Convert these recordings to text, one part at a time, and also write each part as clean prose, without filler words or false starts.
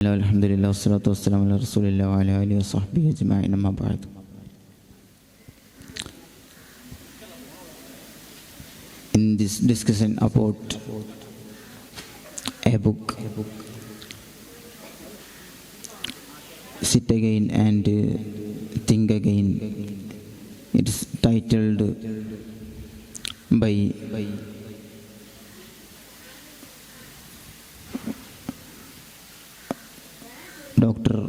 Alhamdulillah, wassalatu wassalamu ala rasulillah wa ala alihi wa sahbihi ajma'in, amma ba'd. In this discussion about a book, Sit Again and Think Again, it is titled by Dr.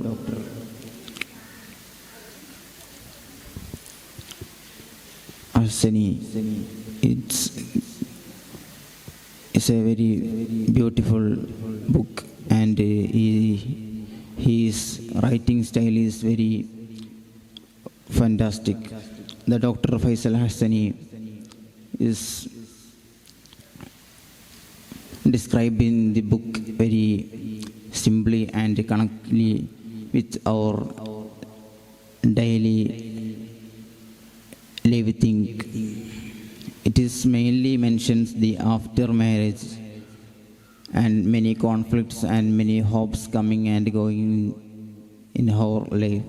Arseni. It's a very beautiful book, and his writing style is very fantastic. The Dr. Faisal Hassani is described in the book very simply and connectly with our daily living. It is mainly mentions the after marriage and many conflicts and many hopes coming and going in our life.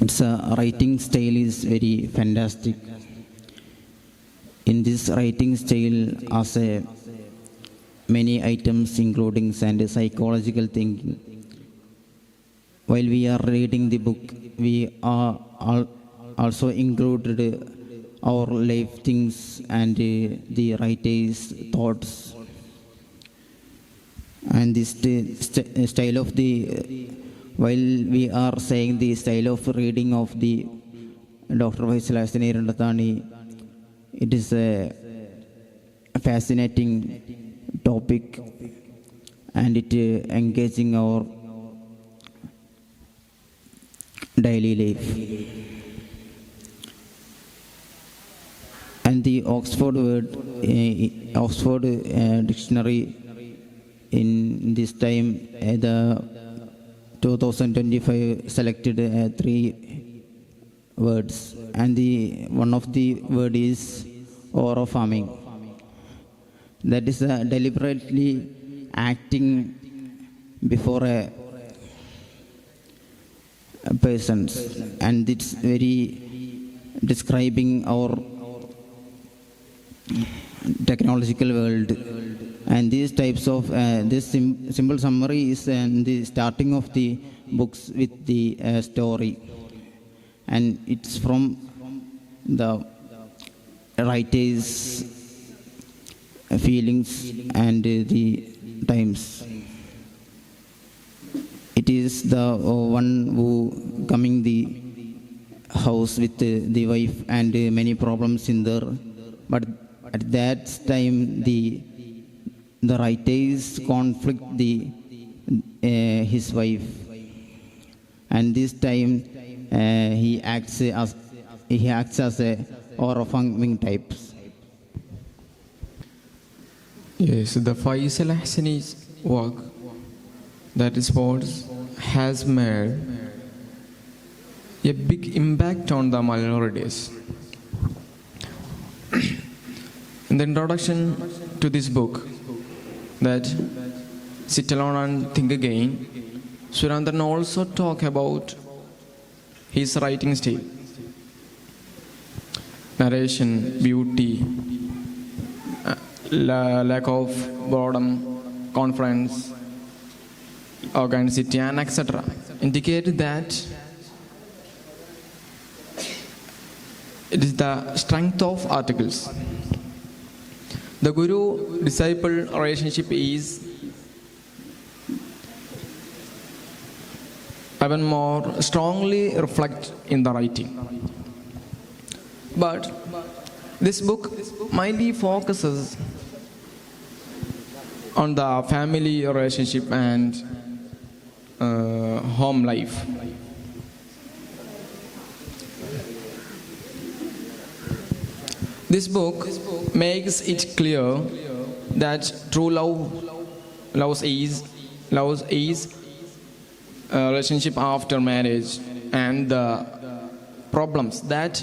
Its writing style is very fantastic. In this writing style, as a many items including and psychological thinking. While we are reading the book, we are also included our life things and the writer's thoughts. And this style of the, while we are saying the style of reading of the Dr. Faisal Hassani Randathani, it is a fascinating topic, and it engaging our daily life. And the Oxford dictionary in this time, the 2025 selected 3 words, and the one of the word is orofarming. That is deliberately acting before a person, and it's very describing our technological world. And these types of this simple summary is the starting of the books with the story, and it's from the writer's feelings and the times. It is the one who coming the house with the wife and many problems in there, but at that time the writers conflict the his wife, and this time he acts as a orofarming types. Yes, the Faisal Hassani's work, that is what has made a big impact on the minorities. In the introduction to this book, that Sit Alone and Think Again, Surendran also talk about his writing style, narration, beauty, lack of boredom, conference, organicity, and etc. indicate that it is the strength of articles. The guru-disciple relationship is even more strongly reflected in the writing. But this book mainly focuses on the family relationship and home life. This book makes it clear that true love is relationship after marriage, and the problems that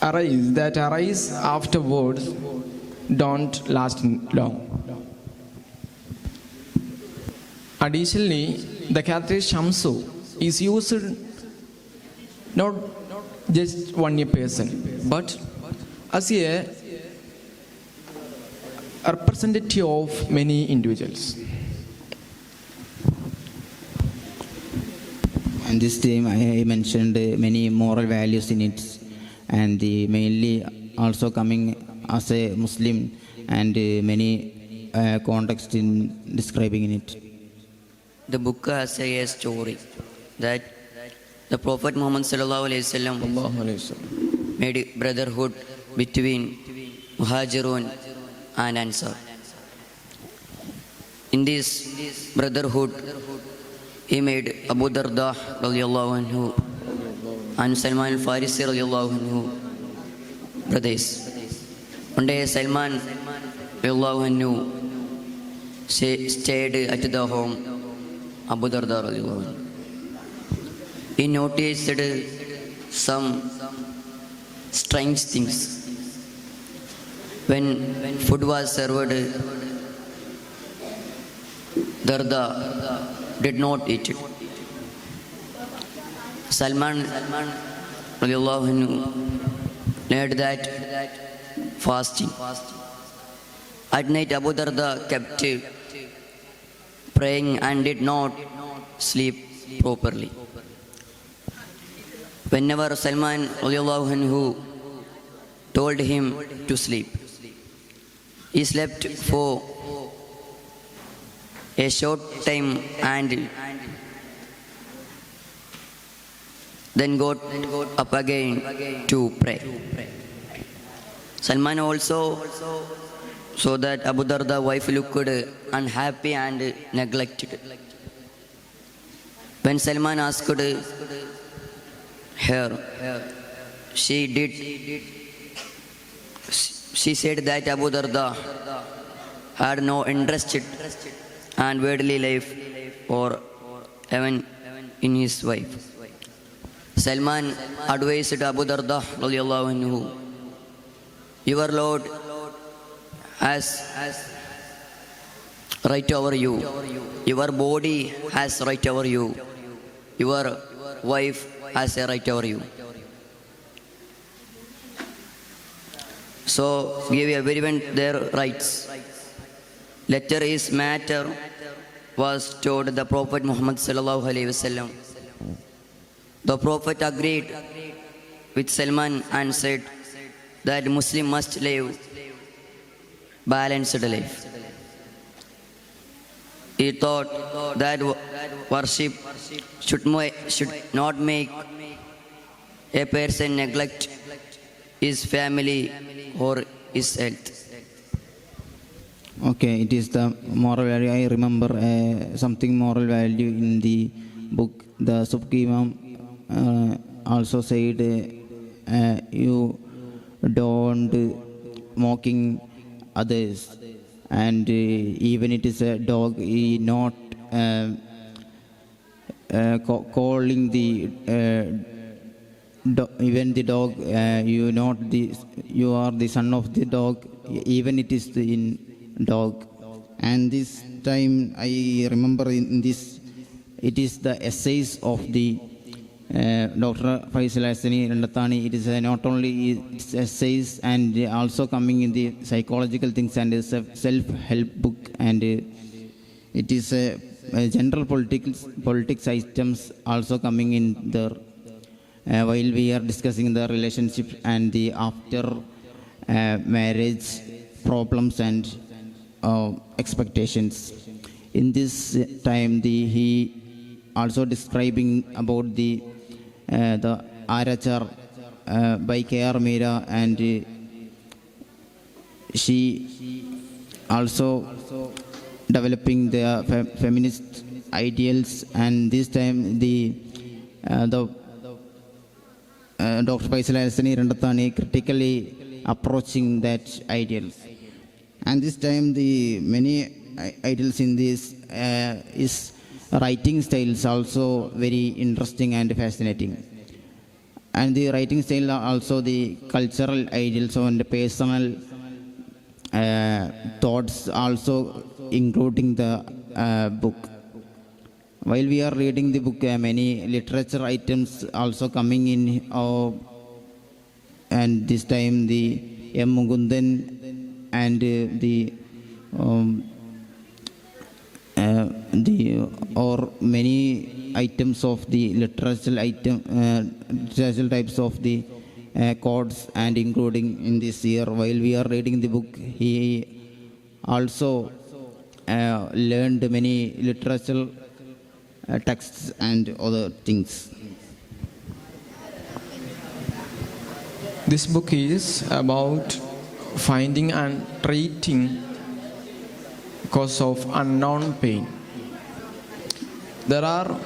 arise afterwards don't last long. Additionally, the character Shamsu is used not just one person, but as a representative of many individuals. And this time I mentioned many moral values in it, and mainly also coming as a Muslim, and many context in describing in it. The book has a story that the Prophet Muhammad sallallahu alaihi wasallam made brotherhood between Muhajirun and Ansar. In this brotherhood, he made Abu Darda radiallahu anhu and Salman al-Farisi radiallahu anhu brothers. One day Salman radiallahu anhu stayed at the home Abu Darda radiallahu anhu. He noticed some strange things. When food was served, Darda did not eat it. Salman radiallahu anhu led that fasting. At night, Abu Darda kept praying and did not sleep properly. Whenever Salman radiallahu anhu told him to sleep, he slept for a short time and then got up again to pray. Salman also saw that Abu Darda's wife looked unhappy and neglected. When Salman asked her, she said that Abu Darda had no interest and worldly life or even in his wife. Salman advised Abu Darda radiallahu anhu, your Lord has right over you, your body has right over you, your wife has a right over you. So give everyone their rights. Later his matter was told the Prophet Muhammad sallallahu alaihi wasallam. The Prophet agreed with Salman and said that Muslim must live balanced life. He thought that worship should not make a person neglect his family or his health. Okay, it is the moral value. I remember something moral value in the book. The Subki Imam also said, you don't mocking others, and even it is a dog, he not calling the even the dog, you are the son of the dog, even it is the dog. And this time I remember in this, it is the essays of the Dr. Faisal Hassani Randathani. It is not only its essays and also coming in the psychological things, and it's a self-help book, and it is a general politics items also coming in there. While we are discussing the relationship and the after marriage problems and expectations. In this time, he also describing about the Arachar by K.R. Meera, and she also developing the feminist ideals. And this time the Dr. Faisal Hassani Randathani critically approaching that ideals. And this time the many ideals in this is writing styles also very interesting and fascinating. and the writing style are also the cultural ideals and personal thoughts also including the book. While we are reading the book, many literature items also coming in, and this time the M. Mukundan and or many items of the literature types of the chords and including in this year. While we are reading the book, he also learned many literature texts and other things. This book is about finding and treating cause of unknown pain. There are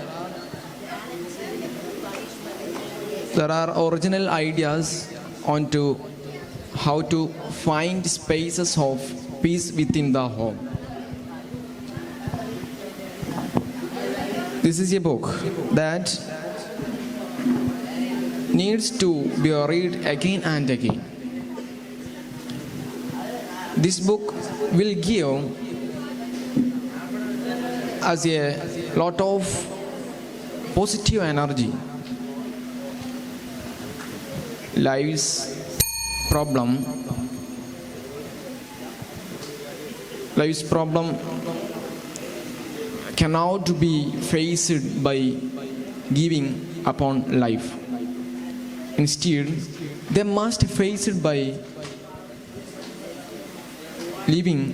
original ideas onto how to find spaces of peace within the home. This is a book that needs to be read again and again. This book will give us a lot of positive energy. Life's problem cannot be faced by giving upon life. Instead, they must face it by living.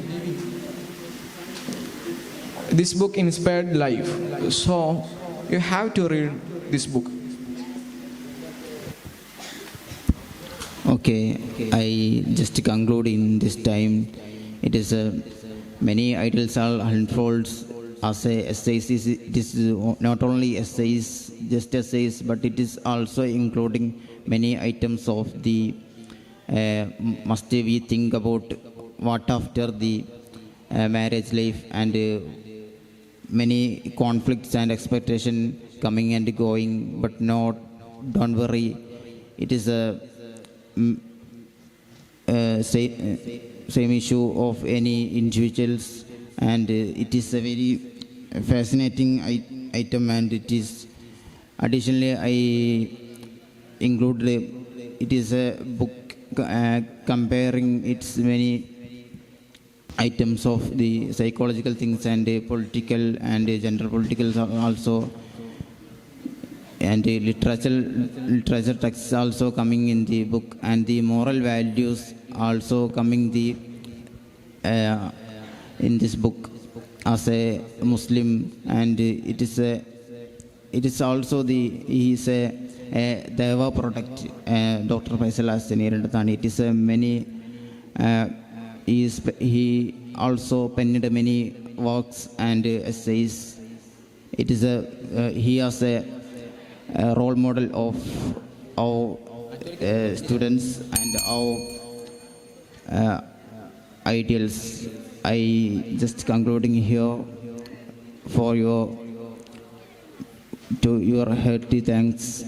This book inspired life, so you have to read this book. Okay, I just conclude in this time. It is many ideals are unfolds as a essays. This is not only essays, just essays, but it is also including many items of the must we think about what after the marriage life, and many conflicts and expectation coming and going. But don't worry, it is a same issue of any individuals, and it is a very fascinating item, and it is additionally I include it is a book comparing its many items of the psychological things and political and gender political also, and literature texts also coming in the book, and the moral values also coming in this book as a Muslim. And it is also he is a Deva product, Dr. Faisal Asani. It is a many he also penned many works and essays. It is he has a role model of our students and our ideals. I just concluding here for your hearty thanks.